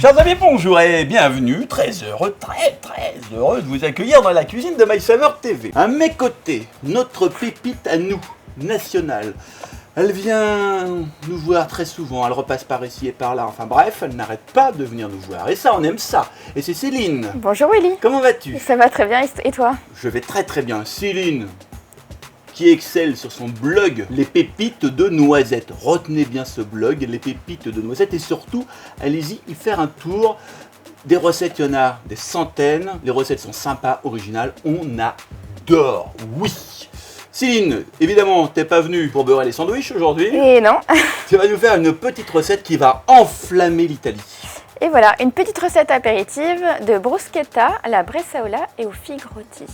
Chers amis, bonjour et bienvenue, très heureux de vous accueillir dans la cuisine de My Saveur TV. À mes côtés, notre pépite à nous, nationale. Elle vient nous voir très souvent, elle repasse par ici et par là, enfin bref, elle n'arrête pas de venir nous voir. Et ça, on aime ça. Et c'est Céline. Bonjour Willy. Comment vas-tu? Ça va très bien, et toi? Je vais très bien. Céline, qui excelle sur son blog Les Pépites de Noisettes. Retenez bien ce blog, Les Pépites de Noisettes, et surtout, allez-y y faire un tour. Des recettes, il y en a des centaines. Les recettes sont sympas, originales. On adore, oui. Céline, évidemment, t'es pas venue pour beurrer les sandwichs aujourd'hui. Et non. Tu vas nous faire une petite recette qui va enflammer l'Italie. Et voilà, une petite recette apéritive de bruschetta à la bresaola et aux figues rôties.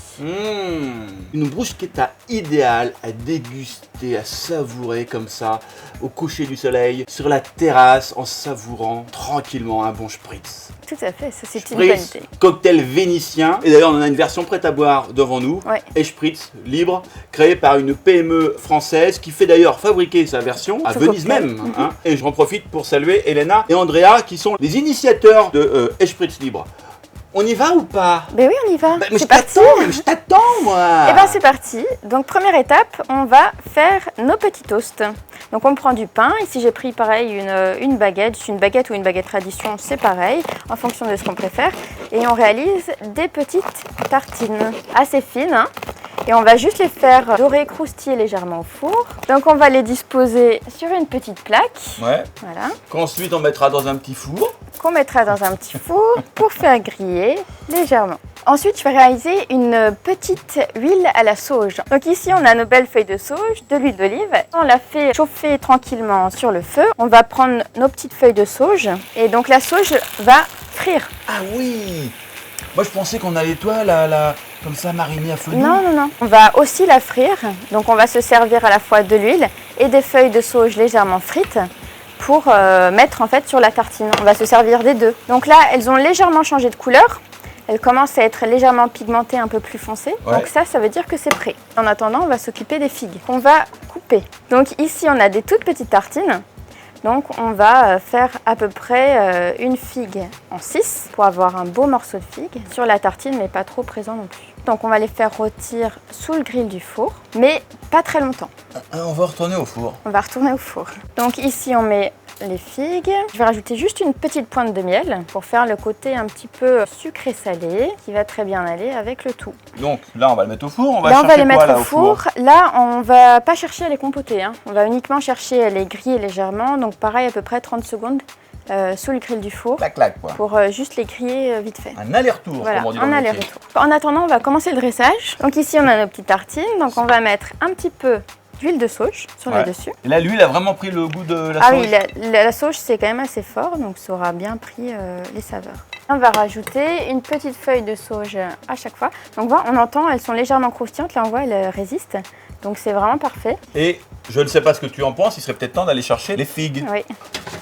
Une bruschetta idéale à déguster, à savourer comme ça, au coucher du soleil, sur la terrasse, en savourant tranquillement un bon spritz. Tout à fait, ça c'est une bonne idée. Cocktail vénitien. Et d'ailleurs, on en a une version prête à boire devant nous. Ouais. Spritz, libre, créée par une PME française qui fait d'ailleurs fabriquer sa version à Venise même. Hein. Et j'en profite pour saluer Elena et Andrea qui sont les initiateurs de Spritz libre. On y va ou pas? Ben oui, on y va. Mais c'est parti. je t'attends moi. Et ben c'est parti. Donc première étape, on va faire nos petits toasts. Donc on prend du pain. Ici j'ai pris pareil une baguette. Une baguette ou une baguette tradition, c'est pareil, en fonction de ce qu'on préfère. Et on réalise des petites tartines assez fines. Hein. Et on va juste les faire dorer, croustiller légèrement au four. Donc on va les disposer sur une petite plaque. Ouais. Voilà. Qu'ensuite on mettra dans un petit four. Qu'on mettra dans un petit four pour faire griller légèrement. Ensuite, je vais réaliser une petite huile à la sauge. Donc ici, on a nos belles feuilles de sauge, de l'huile d'olive. On la fait chauffer tranquillement sur le feu. On va prendre nos petites feuilles de sauge et donc la sauge va frire. Ah oui. Moi je pensais qu'on allait comme ça mariner à feu doux. Non. On va aussi la frire. Donc on va se servir à la fois de l'huile et des feuilles de sauge légèrement frites pour mettre en fait sur la tartine. On va se servir des deux. Donc là, elles ont légèrement changé de couleur. Elles commencent à être légèrement pigmentées, un peu plus foncées. Ouais. Donc ça veut dire que c'est prêt. En attendant, on va s'occuper des figues qu'on va couper. Donc ici, on a des toutes petites tartines. Donc on va faire à peu près une figue en 6 pour avoir un beau morceau de figue sur la tartine, mais pas trop présent non plus. Donc on va les faire rôtir sous le grill du four, mais pas très longtemps. On va retourner au four. On va retourner au four. Donc ici on met les figues. Je vais rajouter juste une petite pointe de miel pour faire le côté un petit peu sucré-salé qui va très bien aller avec le tout. Donc là on va le mettre au four. On va les mettre au four. Là on va pas chercher à les compoter. Hein. On va uniquement chercher à les griller légèrement. Donc pareil à peu près 30 secondes. Sous le grill du four quoi. Pour juste les griller vite fait. Un aller-retour, voilà, comme on dit un aller-retour. En attendant, on va commencer le dressage. Donc ici, on a nos petites tartines. Donc on va mettre un petit peu d'huile de sauge sur le dessus. Et là, l'huile a vraiment pris le goût de la sauge. Ah oui, la sauge, c'est quand même assez fort, donc ça aura bien pris les saveurs. On va rajouter une petite feuille de sauge à chaque fois. Donc voilà, on entend, elles sont légèrement croustillantes. Là, on voit, elles résistent. Donc c'est vraiment parfait. Et je ne sais pas ce que tu en penses, il serait peut-être temps d'aller chercher les figues. Oui.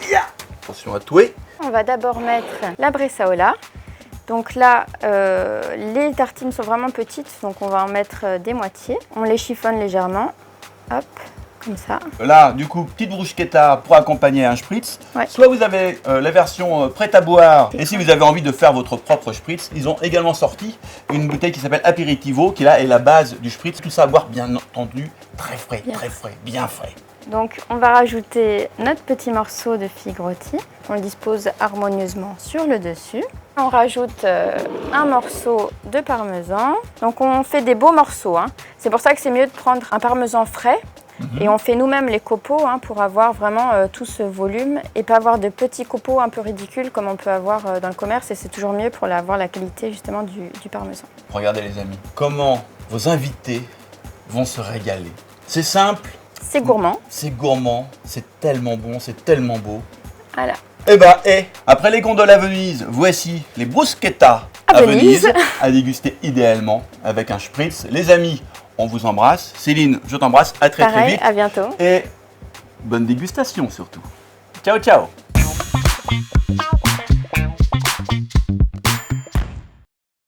Yeah. Attention à touer. On va d'abord mettre la bresaola. Donc là, les tartines sont vraiment petites, donc on va en mettre des moitiés. On les chiffonne légèrement, hop, comme ça. Là, du coup, petite bruschetta pour accompagner un spritz. Ouais. Soit vous avez la version prête à boire, et si vous avez envie de faire votre propre spritz, ils ont également sorti une bouteille qui s'appelle Aperitivo, qui là est la base du spritz. Tout ça à boire, bien entendu, très frais, bien frais. Donc on va rajouter notre petit morceau de figue rôtie. On le dispose harmonieusement sur le dessus. On rajoute un morceau de parmesan. Donc on fait des beaux morceaux. Hein. C'est pour ça que c'est mieux de prendre un parmesan frais. Et on fait nous-mêmes les copeaux pour avoir vraiment tout ce volume et pas avoir de petits copeaux un peu ridicules comme on peut avoir dans le commerce. Et c'est toujours mieux pour avoir la qualité justement du parmesan. Regardez les amis, comment vos invités vont se régaler. C'est simple. C'est gourmand. C'est gourmand, c'est tellement bon, c'est tellement beau. Voilà. Après les gondoles à Venise, voici les bruschetta à Venise, à déguster idéalement avec un spritz. Les amis, on vous embrasse. Céline, je t'embrasse. À très vite. À bientôt. Et bonne dégustation surtout. Ciao, ciao.